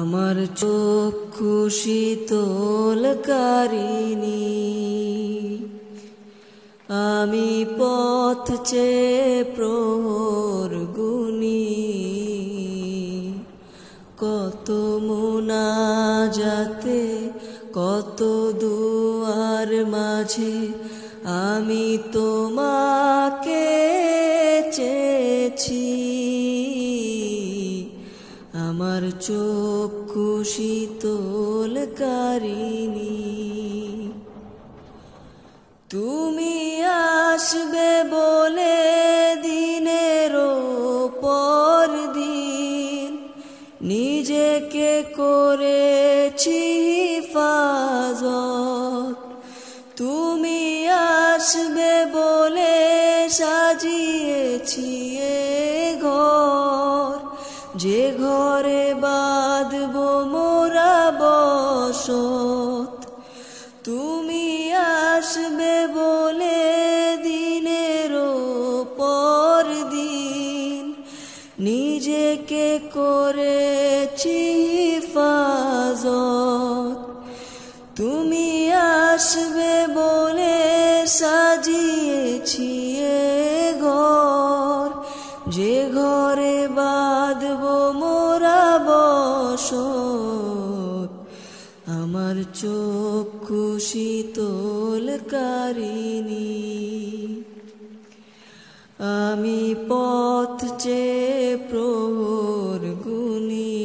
আমার চক্ষু শীতলকারিণী, আমি পথ চেয়ে প্রহর গুনি, কত মুনাজাতে কত দুয়ার মাঝে আমি তোমাকে চেয়েছি। আমার চক্ষু শীতলকারিণী, তুমি আসবে বলে দিনের পর দিন নিজেকে করেছি হিফাজত। তুমি আসবে বলে সাজিয়েছি এ ঘর, যে ঘরে বাঁধব মোরা বসত। তুমি আসবে বলে দিনের পর দিন নিজেকে করেছি হিফাজত। তুমি আসবে বলে সাজিয়েছি এ ঘর, যে ঘরে বাঁধব মোরা বসত। আমার চক্ষু শীতলকারিণী, আমি পথ চেয়ে প্রহর গুনি,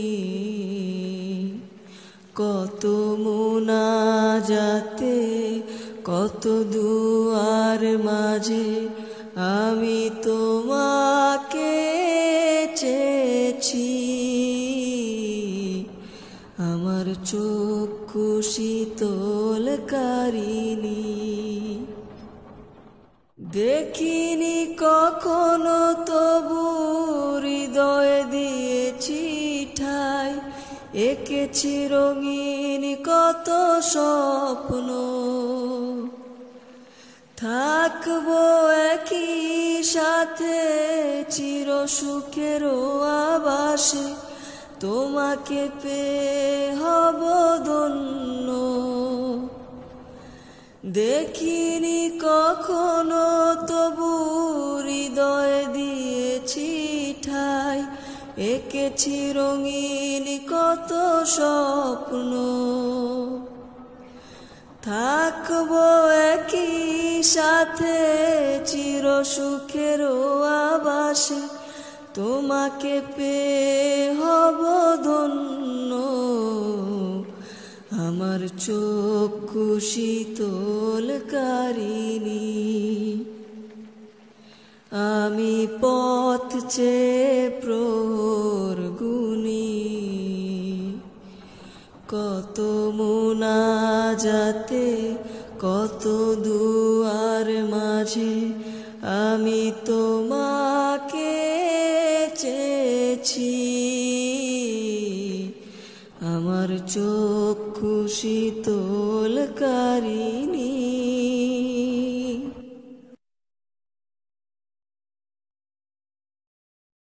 কত মুনাজাতে কত দুয়ার মাঝে আমি তোমাকে চেয়েছি। আমার চক্ষু শীতলকারিণী, দেখিনি কখনো তবু হৃদয় দিয়েছি ঠাই, এঁকেছি রঙিন কত স্বপ্ন। থাকবো একই সাথে চির সুখের আবাসে, তোমাকে পেয়ে হব ধন্য। দেখিনি কখনো তবু হৃদয় দিয়েছি ঠাই, এঁকেছি রঙিন কত স্বপ্ন। থাকবো একই সাথে চির সুখের আবাসে, তোমাকে পেয়ে হব ধন্য। আমার চক্ষু শীতলকারিণী, আমি পথ চেয়ে প্রহর গুনি, কত মুনাজাতে কত দুয়ার মাঝে আমি তোমাকে চেয়েছি। আমার চক্ষু শীতলকারিণী।